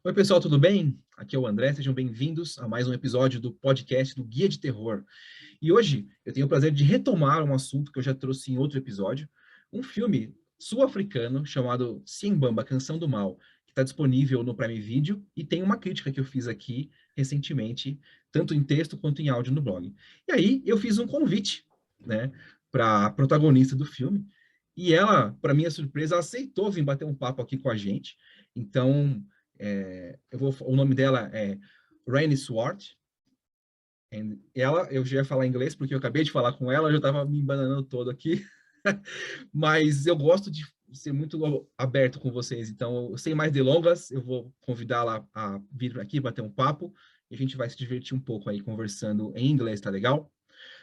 Oi, pessoal, tudo bem? Aqui é o André, sejam bem-vindos a mais um episódio do podcast do Guia de Terror. E hoje eu tenho o prazer de retomar um assunto que eu já trouxe em outro episódio, um filme sul-africano chamado Siembamba, Canção do Mal, que está disponível no Prime Video e tem uma crítica que eu fiz aqui recentemente, tanto em texto quanto em áudio no blog. E aí eu fiz um convite, né, para a protagonista do filme, e ela, para minha surpresa, aceitou vir bater um papo aqui com a gente. Então, o nome dela é Reine Swart. Eu já ia falar inglês porque eu acabei de falar com ela, eu já estava me embananando todo aqui. Mas eu gosto de ser muito aberto com vocês, então, sem mais delongas, eu vou convidá-la a vir aqui bater um papo e a gente vai se divertir um pouco aí conversando em inglês, tá legal?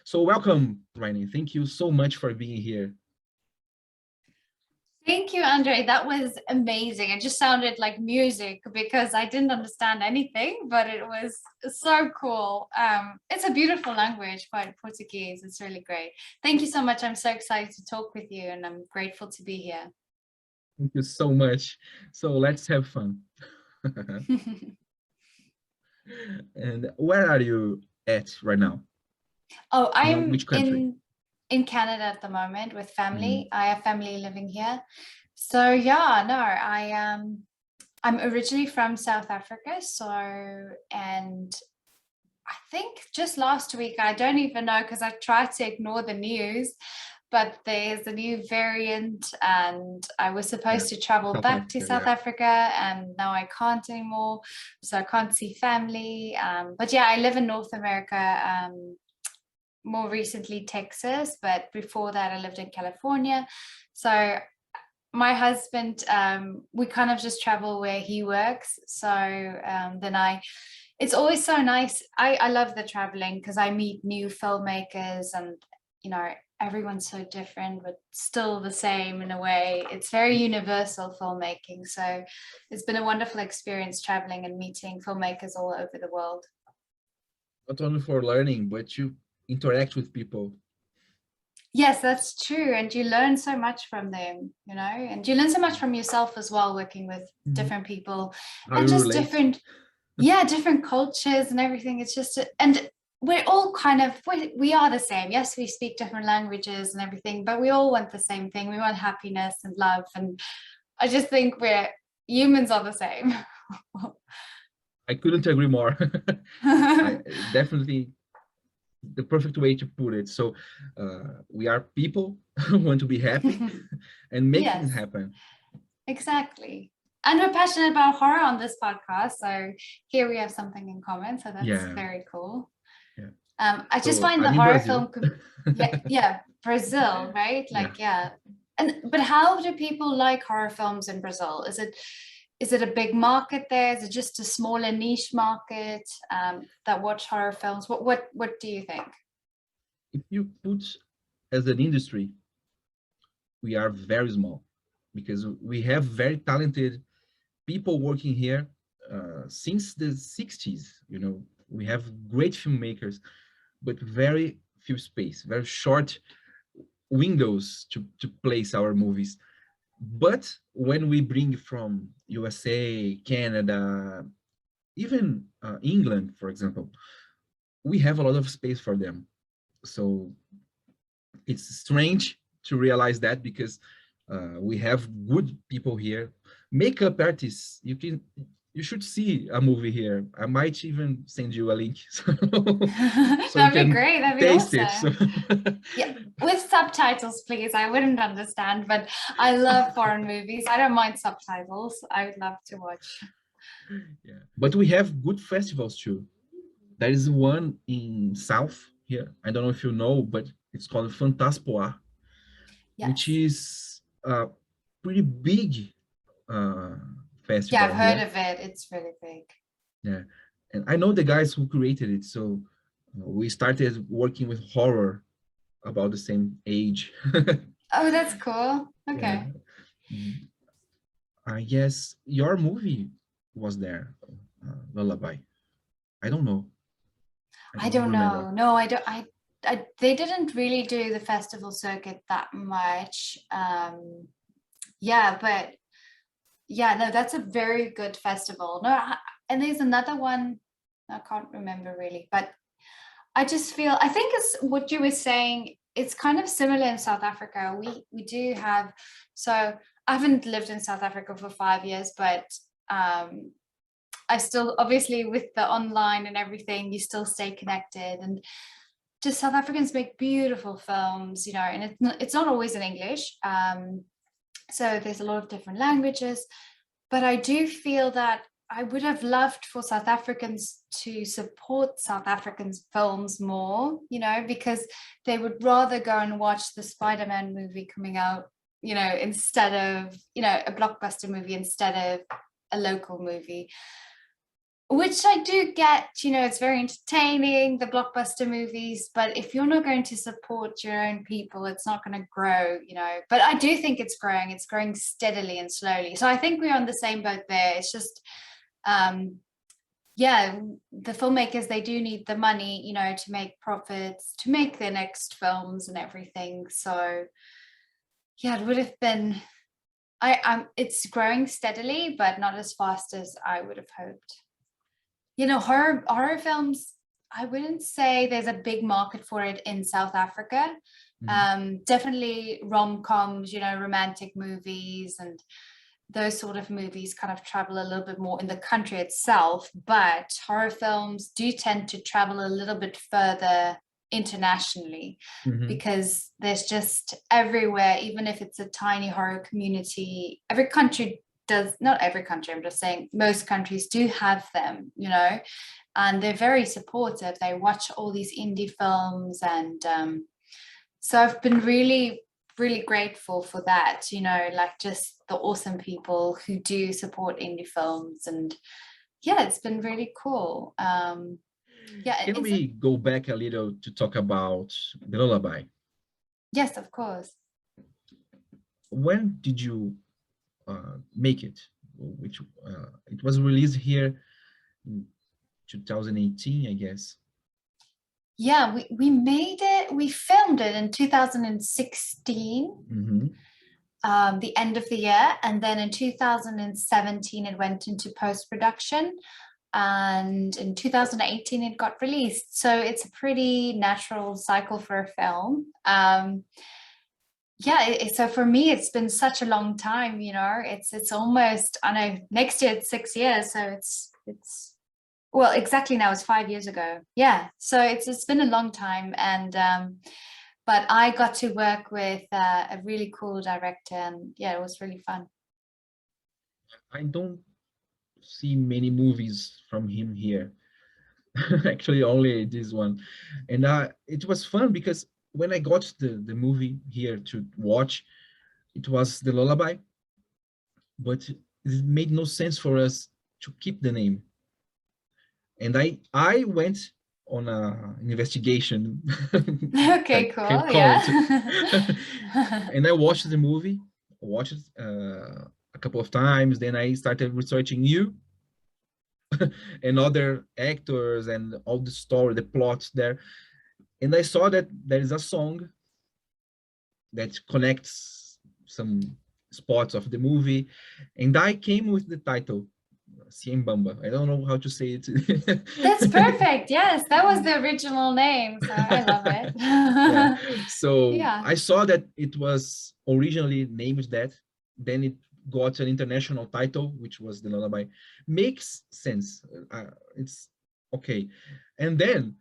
So welcome, Reine. Thank you so much for being here. Thank you, Andre. That was amazing. It just sounded like music because I didn't understand anything, but it was so cool. It's a beautiful language, Portuguese. It's really great. Thank you so much. I'm so excited to talk with you and I'm grateful to be here. Thank you so much. So let's have fun. And where are you at right now? Oh, I'm which country? in Canada at the moment with family. I have family living here. So yeah, no, I'm originally from South Africa. And I think just last week, I don't even know because I tried to ignore the news, but there's a new variant and I was supposed to travel back to South Africa and now I can't anymore. So I can't see family. But yeah, I live in North America, more recently Texas, but before that I lived in California. So my husband, we kind of just travel where he works. So it's always so nice. I love the traveling because I meet new filmmakers and, you know, everyone's so different, but still the same in a way. It's very universal filmmaking. So it's been a wonderful experience traveling and meeting filmmakers all over the world. Not only for learning, but you interact with people. Yes, that's true. And you learn so much from them, you know, and you learn so much from yourself as well, working with different people and just different cultures and everything. It's just, and we're all kind of, we are the same. Yes, we speak different languages and everything, but we all want the same thing. We want happiness and love. And I just think humans are the same. I couldn't agree more. Definitely the perfect way to put it. So we are people who want to be happy and make things happen. Exactly. And we're passionate about horror on this podcast. So here we have something in common. So that's very cool. Yeah. I just find the horror film, Brazil, right? Like, but how do people like horror films in Brazil? Is it a big market there? Is it just a smaller niche market that watch horror films? What do you think? If you put as an industry, we are very small because we have very talented people working here since the 60s. You know, we have great filmmakers, but very few space, very short windows to place our movies. But when we bring from USA, Canada, even England, for example, we have a lot of space for them. So it's strange to realize that because we have good people here. Makeup artists, you should see a movie here. I might even send you a link. So That'd be great. That'd be awesome. Yeah, with subtitles, please. I wouldn't understand, but I love foreign movies. I don't mind subtitles. I would love to watch. Yeah, but we have good festivals too. There is one in South here. I don't know if you know, but it's called Fantaspoa, which is a pretty big festival. Yeah, I've heard of it. It's really big. Yeah, and I know the guys who created it. So we started working with horror about the same age. Oh, that's cool. Okay. I guess your movie was there, Lullaby. I don't know. I don't know. No, I don't. They didn't really do the festival circuit that much. Yeah, but yeah, no, that's a very good festival. No, and there's another one, I can't remember really, but I just feel, I think it's what you were saying, it's kind of similar in South Africa. We do have, so I haven't lived in South Africa for 5 years, but I still, obviously with the online and everything, you still stay connected, and just South Africans make beautiful films, you know, and it's not always in English. So there's a lot of different languages, but I do feel that I would have loved for South Africans to support South Africans films more, you know, because they would rather go and watch the Spider-Man movie coming out, you know, instead of, you know, a blockbuster movie instead of a local movie. Which I do get, you know, it's very entertaining, the blockbuster movies, but if you're not going to support your own people, it's not going to grow, you know. But I do think it's growing steadily and slowly. So I think we're on the same boat there. It's just, yeah, the filmmakers, they do need the money, you know, to make profits, to make their next films and everything. So yeah, it would have been, it's growing steadily, but not as fast as I would have hoped. You know, horror films, I wouldn't say there's a big market for it in South Africa. Definitely rom-coms, you know, romantic movies and those sort of movies kind of travel a little bit more in the country itself, but horror films do tend to travel a little bit further internationally, because there's just everywhere, even if it's a tiny horror community, every country does, not every country, I'm just saying most countries do have them, you know, and they're very supportive. They watch all these indie films, and so I've been really grateful for that, you know, like just the awesome people who do support indie films, and yeah, it's been really cool. Yeah. Can we go back a little to talk about The Lullaby? Yes, of course. When did you make it? Which it was released here in 2018, I guess. Yeah, we made it, we filmed it in 2016, the end of the year, and then in 2017 it went into post-production, and in 2018 it got released. So it's a pretty natural cycle for a film. Yeah, so for me it's been such a long time, you know, it's almost, I know next year it's 6 years, so it's well, exactly now it's 5 years ago. Yeah, so it's been a long time, and but I got to work with a really cool director, and yeah, it was really fun. I don't see many movies from him here. Actually, only this one, and it was fun because when I got the movie here to watch, it was The Lullaby, but it made no sense for us to keep the name. And I went on an investigation. Okay, cool. Yeah. And I watched the movie, watched it a couple of times. Then I started researching you and other actors and all the story, the plots there. And I saw that there is a song that connects some spots of the movie. And I came with the title, Siembamba. I don't know how to say it. That's perfect. Yes, that was the original name, so I love it. Yeah. So yeah. I saw that it was originally named that, then it got an international title, which was The Lullaby. Makes sense. It's okay. And then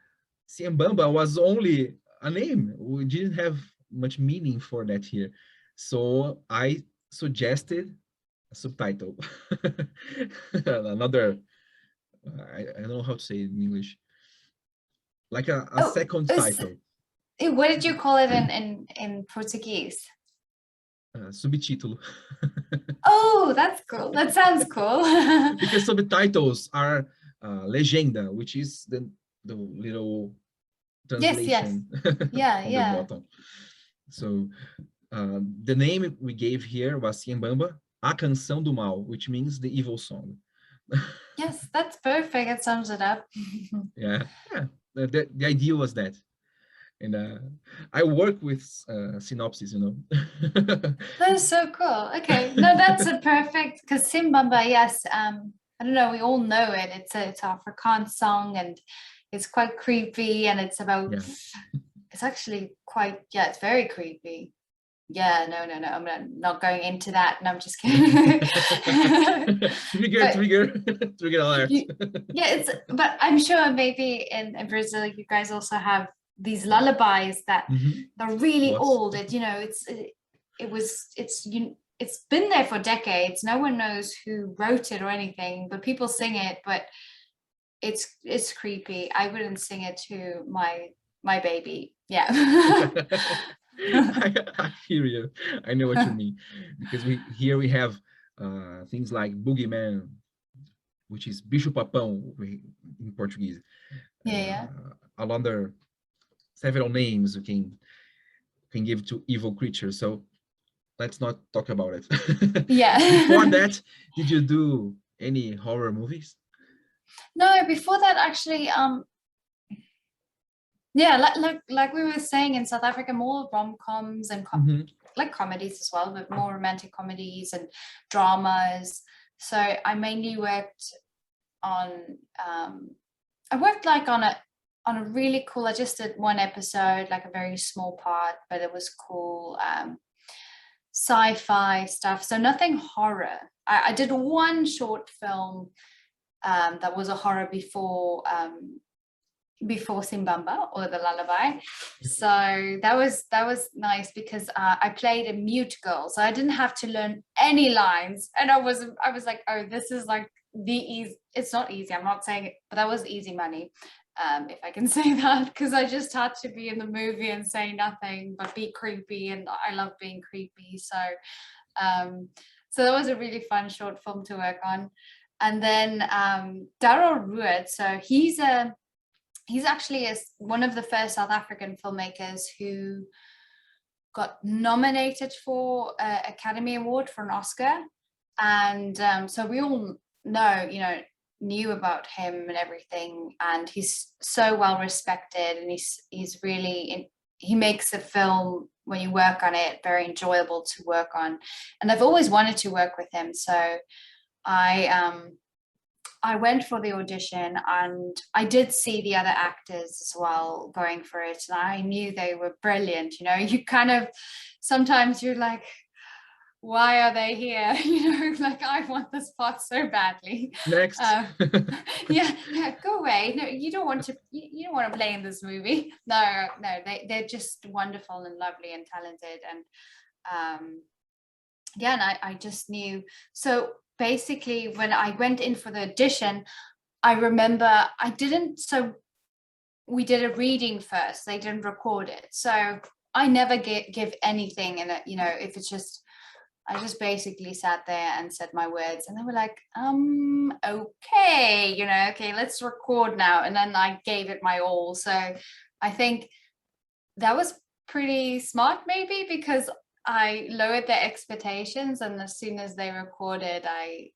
Siembamba was only a name. We didn't have much meaning for that here. So I suggested a subtitle. Another, I don't know how to say it in English. Like a second title. What did you call it in Portuguese? Subtítulo. Oh, that's cool. That sounds cool. Because subtitles are legenda, which is the little translation. Yeah, on the bottom. So the name we gave here was Siembamba, A Canção do Mal, which means the evil song. Yes, that's perfect. It sums it up. Yeah. The idea was that. And I work with synopsis, you know. That's so cool. Okay, no, that's a perfect, because Simbamba, yes, I don't know, we all know it. It's an Afrikaans song, and it's quite creepy, and it's about, Yeah. it's actually quite, yeah, it's very creepy. Yeah, no, I'm not going into that. No, I'm just kidding. Trigger alert. Yeah, but I'm sure maybe in Brazil you guys also have these lullabies that are really Lots. old. It's been there for decades. No one knows who wrote it or anything, but people sing it. But it's creepy. I wouldn't sing it to my baby. Yeah. I hear you. I know what you mean, because here we have things like boogeyman, which is bicho papão in Portuguese. Yeah. Another several names you can give to evil creatures. So let's not talk about it. Yeah. Before that, did you do any horror movies? No, before that, actually, yeah, like we were saying, in South Africa, more rom-coms and like comedies as well, but more romantic comedies and dramas. So I mainly worked on I worked like on a really cool, I just did one episode, like a very small part, but it was cool, sci-fi stuff, so nothing horror. I did one short film that was a horror before Simbamba, or the lullaby. So that was nice, because I played a mute girl, so I didn't have to learn any lines, and I was like, oh, this is like the easy, it's not easy, I'm not saying it, but that was easy money, if I can say that, because I just had to be in the movie and say nothing but be creepy, and I love being creepy. So that was a really fun short film to work on. And then Darryl Ruud, so he's actually one of the first South African filmmakers who got nominated for an Academy Award, for an Oscar. And so we all knew about him and everything. And he's so well respected, and he's really, he makes a film, when you work on it, very enjoyable to work on. And I've always wanted to work with him. So I went for the audition, and I did see the other actors as well going for it, and I knew they were brilliant. You know, you kind of, sometimes you're like, why are they here? You know, like, I want this part so badly. Next. Yeah, go away. No, you don't want to play in this movie. No, they're just wonderful and lovely and talented. And yeah, and I just knew. So basically, when I went in for the audition, I remember we did a reading first. They didn't record it. So I never give anything. And, you know, if it's just, I just basically sat there and said my words, and they were like, okay, okay, let's record now. And then I gave it my all. So I think that was pretty smart, maybe, because I lowered their expectations, and as soon as they recorded, I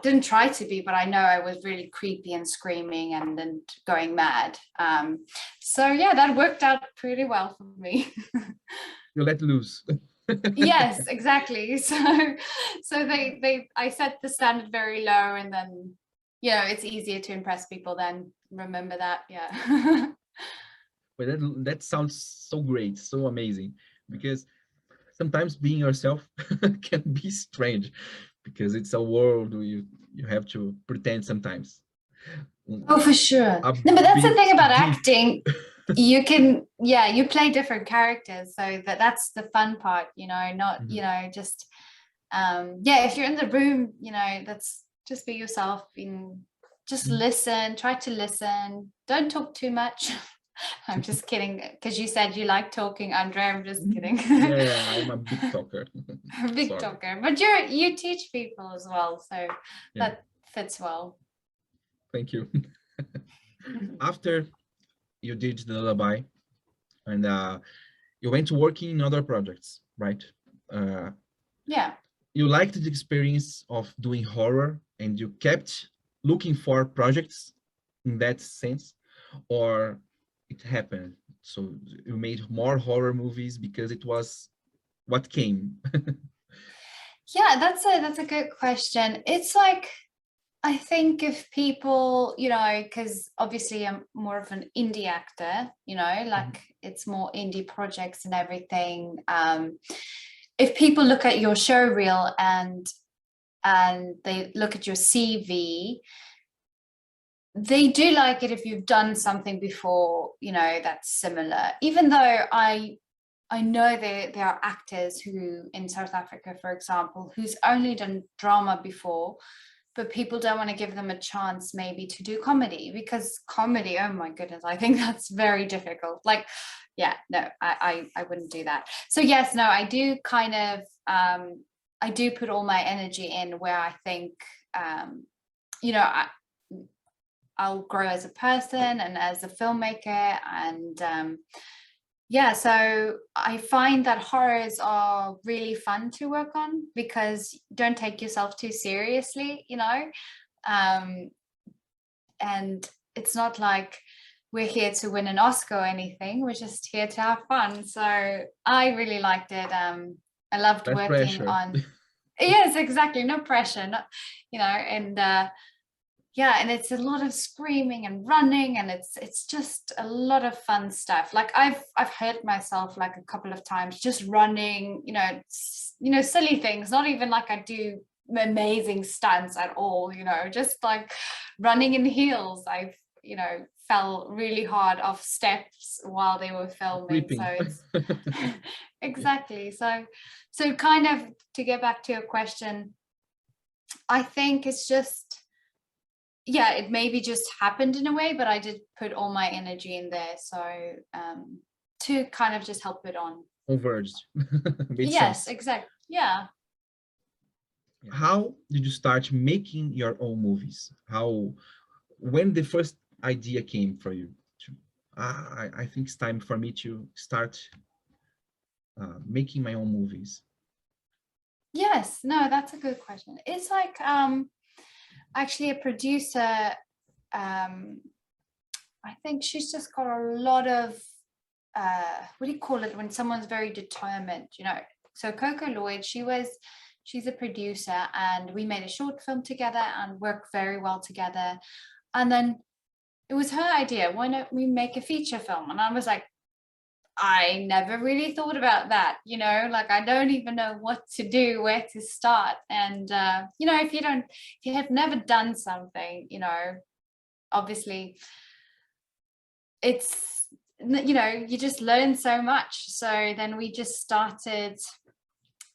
didn't try to be, but I know I was really creepy and screaming and going mad. So yeah, that worked out pretty well for me. You let loose. Yes, exactly. So I set the standard very low, and then, it's easier to impress people then. Remember that. Yeah. But that sounds so great, so amazing, because sometimes being yourself can be strange, because it's a world where you have to pretend sometimes. Oh, for sure. No, but that's the thing about acting. You can, you play different characters, so that's the fun part, not, just, if you're in the room, that's just be yourself, just listen, try to listen, don't talk too much. I'm just kidding, because you said you like talking, Andre. I'm just kidding. Yeah, I'm a big talker. Big talker, but you teach people as well, so that fits well. Thank you. After you did the lullaby, and you went to working in other projects, right? Yeah. You liked the experience of doing horror, and you kept looking for projects in that sense, or it happened? So you made more horror movies because it was what came. Yeah, that's a good question. It's like, I think if people, you know, because obviously I'm more of an indie actor, you know, like it's more indie projects and everything. If people look at your show reel and they look at your CV, they do like it if you've done something before, you know, that's similar. Even though I know there are actors who in South Africa, for example, who's only done drama before, but people don't want to give them a chance maybe to do comedy, because comedy, oh my goodness, I think that's very difficult. Like, yeah, no, I wouldn't do that. So yes, no, I do kind of, I do put all my energy in where I think, you know, I'll grow as a person and as a filmmaker. And yeah, so I find that horrors are really fun to work on because don't take yourself too seriously, you know. And it's not like we're here to win an Oscar or anything. We're just here to have fun. So I really liked it. I loved Less working pressure. on. Yes, exactly. No pressure. Not, you know, and yeah, and it's a lot of screaming and running, and it's just a lot of fun stuff. Like I've hurt myself like a couple of times just running, you know, silly things. Not even like I do amazing stunts at all, you know, just like running in heels. I've, you know, fell really hard off steps while they were filming. So Creeping. it's exactly. So kind of to get back to your question, I think it's just, yeah, it maybe just happened in a way, but I did put all my energy in there. So to kind of just help it on. Converged. Made Yes, sense. exactly. Yeah. How did you start making your own movies? When the first idea came for you? I think it's time for me to start making my own movies. Yes, no, that's a good question. It's like actually a producer, I think she's just got a lot of what do you call it when someone's very determined, you know. So Coco Lloyd, she's a producer, and we made a short film together and worked very well together. And then it was her idea, why don't we make a feature film? And I was like, I never really thought about that, you know, like I don't even know what to do, where to start. And you know, if you have never done something, you know, obviously it's, you know, you just learn so much. So then we just started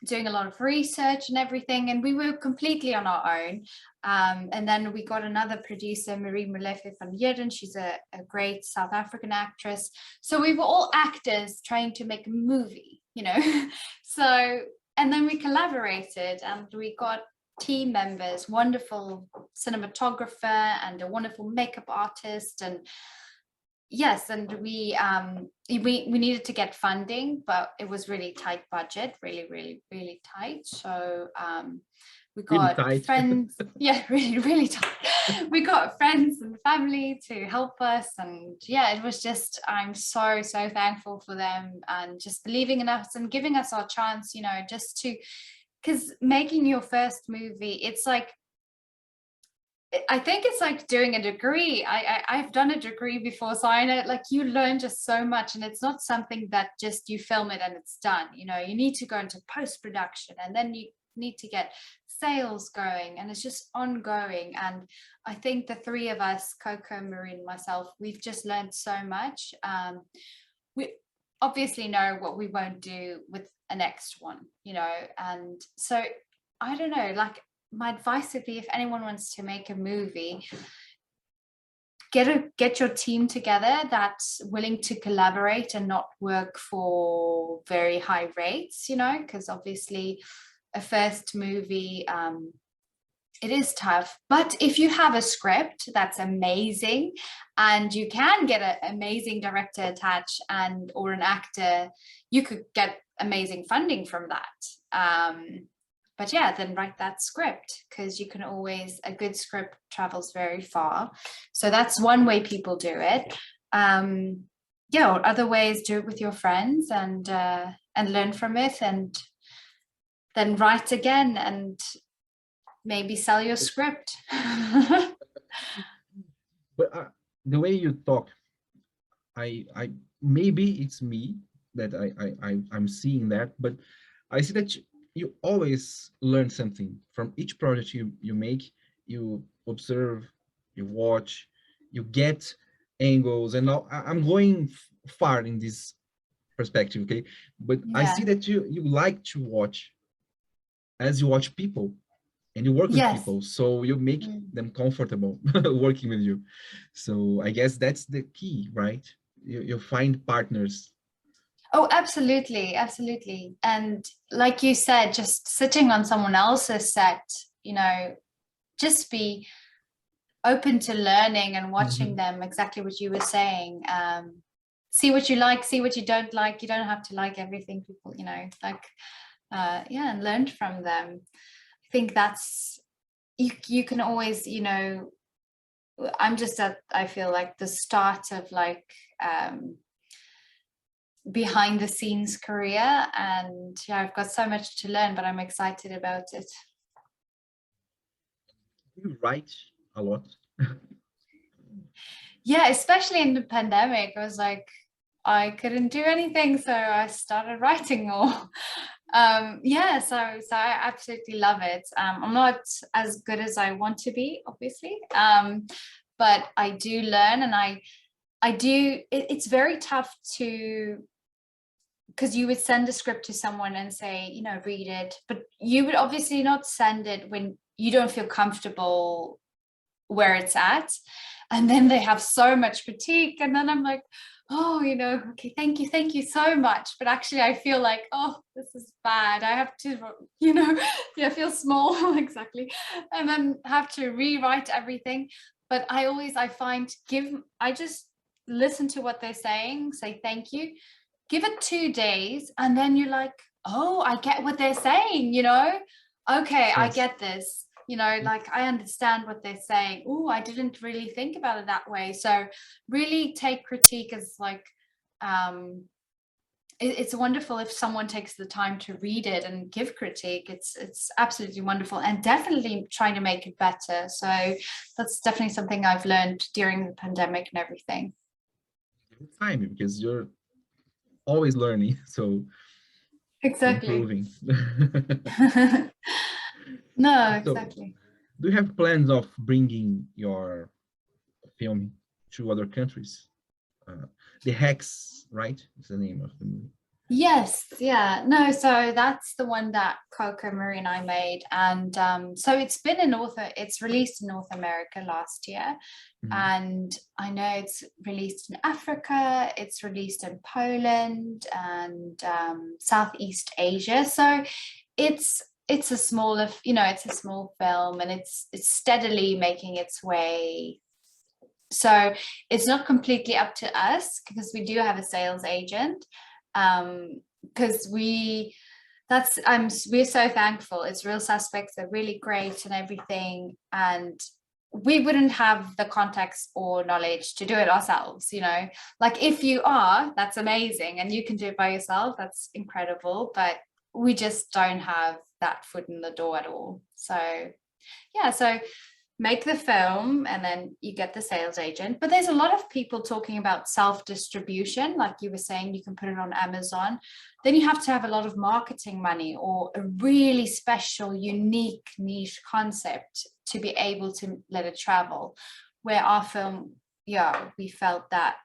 doing a lot of research and everything, and we were completely on our own. And then we got another producer, Marie Molefe van Heerden. She's a great South African actress. So we were all actors trying to make a movie, you know. So, and then we collaborated and we got team members, wonderful cinematographer and a wonderful makeup artist. And yes, and we needed to get funding, but it was really tight budget, really tight. So we Really got tight. friends, yeah, really tight. We got friends and family to help us, and yeah, it was just, I'm so thankful for them and just believing in us and giving us our chance, you know, just to, because making your first movie, it's like, I think it's like doing a degree. I've done a degree before, so I know, like, you learn just so much, and it's not something that just you film it and it's done. You know, you need to go into post-production, and then you need to get sales going, and it's just ongoing. And I think the three of us, Coco, Marie, myself, we've just learned so much. We obviously know what we won't do with a next one, you know, and so I don't know, like, my advice would be, if anyone wants to make a movie, get your team together that's willing to collaborate and not work for very high rates, you know, because obviously a first movie, it is tough. But if you have a script that's amazing and you can get an amazing director attached and or an actor, you could get amazing funding from that. but yeah, then write that script, because you can always, a good script travels very far. So that's one way people do it. Yeah, or other ways, do it with your friends and learn from it, and then write again and maybe sell your script. But the way you talk, I maybe it's me that I'm seeing that, but I see that you always learn something from each project you make. You observe, you watch, you get angles, and now I'm going far in this perspective, okay? But I Yeah. see that you like to watch as you watch people, and you work with Yes. people, so you make them comfortable working with you. So I guess that's the key, right? You find partners. Oh, absolutely, absolutely. And like you said, just sitting on someone else's set, you know, just be open to learning and watching them, exactly what you were saying. See what you like, see what you don't like. You don't have to like everything people, you know, like, yeah, and learn from them. I think that's, you can always, you know, I'm just at, I feel like the start of like, behind the scenes career, and yeah, I've got so much to learn, but I'm excited about it. You write a lot. Yeah, especially in the pandemic, I was like, I couldn't do anything, so I started writing more. Yeah, so I absolutely love it. I'm not as good as I want to be, obviously, but I do learn, and I do, it's very tough to, because you would send a script to someone and say, you know, read it, but you would obviously not send it when you don't feel comfortable where it's at. And then they have so much critique, and then I'm like, oh, you know, okay, thank you so much, but actually I feel like, oh, this is bad, I have to, you know, yeah, feel small. Exactly. And then have to rewrite everything. But I find, I just listen to what they're saying, say thank you, give it 2 days, and then you're like, oh, I get what they're saying, you know, okay, I get this, you know, like I understand what they're saying. Oh, I didn't really think about it that way. So really take critique as like, it's wonderful if someone takes the time to read it and give critique. It's absolutely wonderful, and definitely trying to make it better. So that's definitely something I've learned during the pandemic and everything. Time, because you're always learning, so Exactly. improving. No, So, exactly. do you have plans of bringing your film to other countries? The Hex, right? Is the name of the movie. Yes, yeah, no, so that's the one that Coco, Marie and I made, and so it's released in North America last year, and I know it's released in Africa, it's released in Poland and Southeast Asia. So it's a smaller, you know, it's a small film, and it's steadily making its way. So it's not completely up to us, because we do have a sales agent, because we're so thankful. It's Real Suspects, they're really great and everything, and we wouldn't have the context or knowledge to do it ourselves, you know. Like, if you are, that's amazing, and you can do it by yourself, that's incredible, but we just don't have that foot in the door at all. So yeah, so make the film, and then you get the sales agent. But there's a lot of people talking about self-distribution, like you were saying, you can put it on Amazon. Then you have to have a lot of marketing money or a really special, unique niche concept to be able to let it travel. Where our film, yeah, we felt that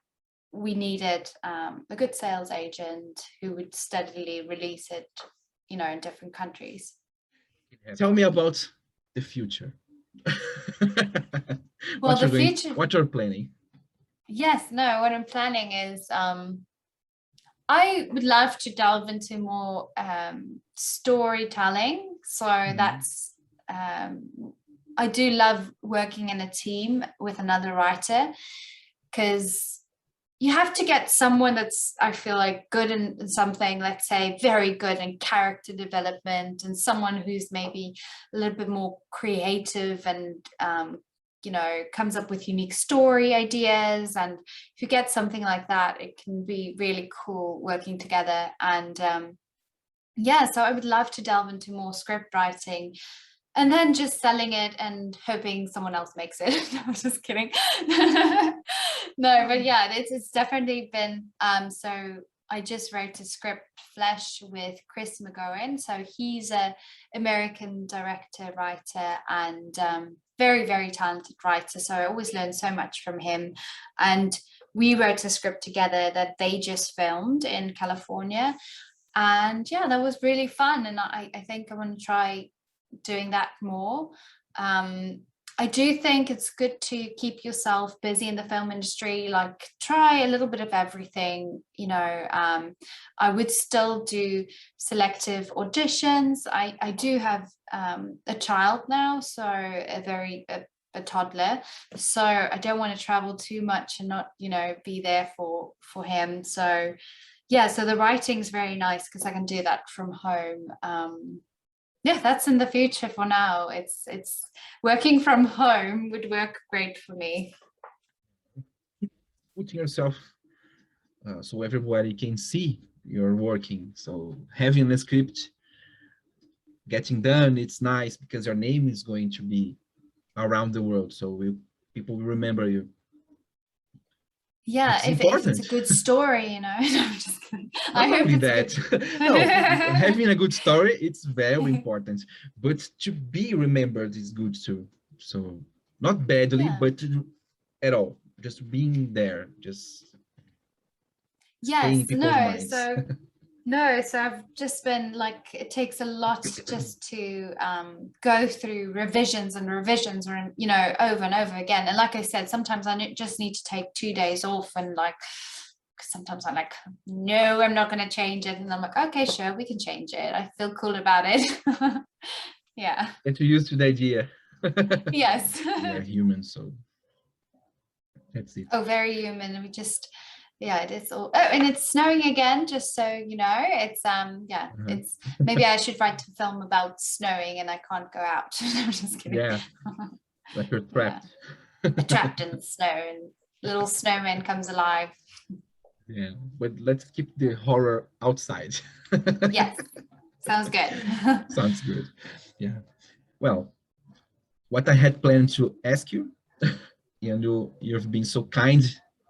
we needed a good sales agent who would steadily release it, you know, in different countries. Tell me about the future. Well, the future, what you're planning. yes, no, what I'm planning is I would love to delve into more storytelling. So that's I do love working in a team with another writer, because you have to get someone that's, I feel like, good in something, let's say very good in character development, and someone who's maybe a little bit more creative and you know, comes up with unique story ideas. And if you get something like that, it can be really cool working together. And yeah, so I would love to delve into more script writing, and then just selling it and hoping someone else makes it. No, I'm just kidding. No, but yeah, it's definitely been, so I just wrote a script Flesh with Chris McGowan. So he's a American director, writer, and very, very talented writer. So I always learn so much from him. And we wrote a script together that they just filmed in California. And yeah, that was really fun. And I think I want to try doing that more. I do think it's good to keep yourself busy in the film industry, like try a little bit of everything, you know. I would still do selective auditions. I do have a child now, so a toddler, so I don't want to travel too much and not, you know, be there for him. So yeah, so the writing's very nice because I can do that from home. Yeah, that's in the future. For now, it's working from home would work great for me. Putting yourself so everybody can see you're working. So having the script getting done, it's nice because your name is going to be around the world. So people will remember you. Yeah, if it's a good story, you know. No, I'm just kidding. I hope it's that. No, having a good story, it's very important. But to be remembered is good too. So not badly, but at all. Just being there, just staying in people's minds. So I've just been like, it takes a lot just to go through revisions, or, you know, over and over again. And like I said, sometimes I just need to take 2 days off, and like, sometimes I'm like, no, I'm not going to change it. And I'm like, okay, sure, we can change it. I feel cool about it. Yeah. Get used to the idea. Yes. We're human, so that's it. Oh, very human. We just, yeah, it is all. Oh, and it's snowing again, just so you know. It's yeah, it's, maybe I should write a film about snowing and I can't go out. I'm just kidding. Yeah, like you're trapped. Yeah. Trapped in the snow, and little snowman comes alive. Yeah, but let's keep the horror outside. Yes, sounds good. Sounds good. Yeah. Well, what I had planned to ask you, and you've been so kind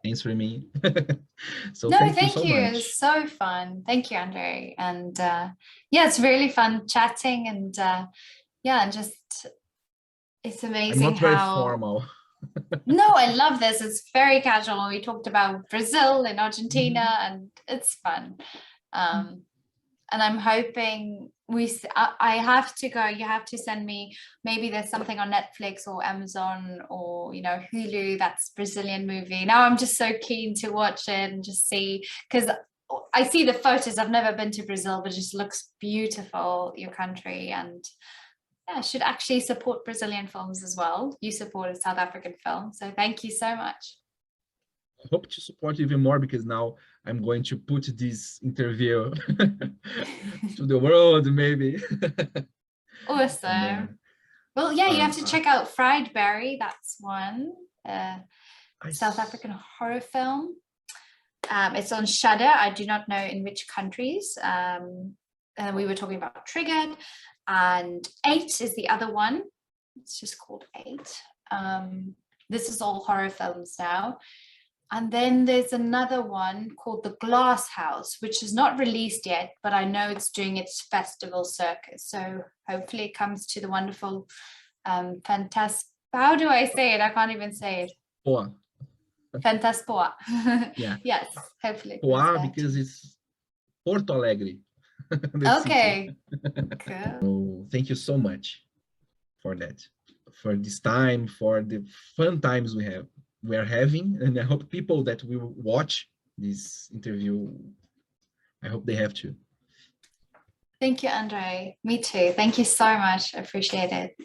answering me. So no, thank you thank so you. much. It's so fun. Thank you, Andre. And yeah, it's really fun chatting, and yeah, and just, it's amazing. I'm not very formal. No, I love this. It's very casual. We talked about Brazil and Argentina, and it's fun. And I'm hoping I have to go. You have to send me, maybe there's something on Netflix or Amazon or, you know, Hulu, that's Brazilian movie. Now I'm just so keen to watch it and just see, because I see the photos. I've never been to Brazil, but it just looks beautiful, your country. And yeah, I should actually support Brazilian films as well. You supported South African film, so thank you so much. I hope to support even more, because now I'm going to put this interview to the world, maybe. Awesome. Well, yeah, you have to check out Fried Berry. That's one South African horror film. It's on Shudder. I do not know in which countries. And we were talking about Triggered, and 8 is the other one. It's just called 8. This is all horror films now. And then there's another one called The Glass House, which is not released yet, but I know it's doing its festival circuit. So hopefully it comes to the wonderful how do I say it? I can't even say it. Poa. Fantaspoa. Yeah. Yes, hopefully. Poa, because it's Porto Alegre. Okay. Cool. So thank you so much for that, for this time, for the fun times we are having, and I hope people that will watch this interview, I hope they have to. Thank you, Andre. Me too. Thank you so much. I appreciate it.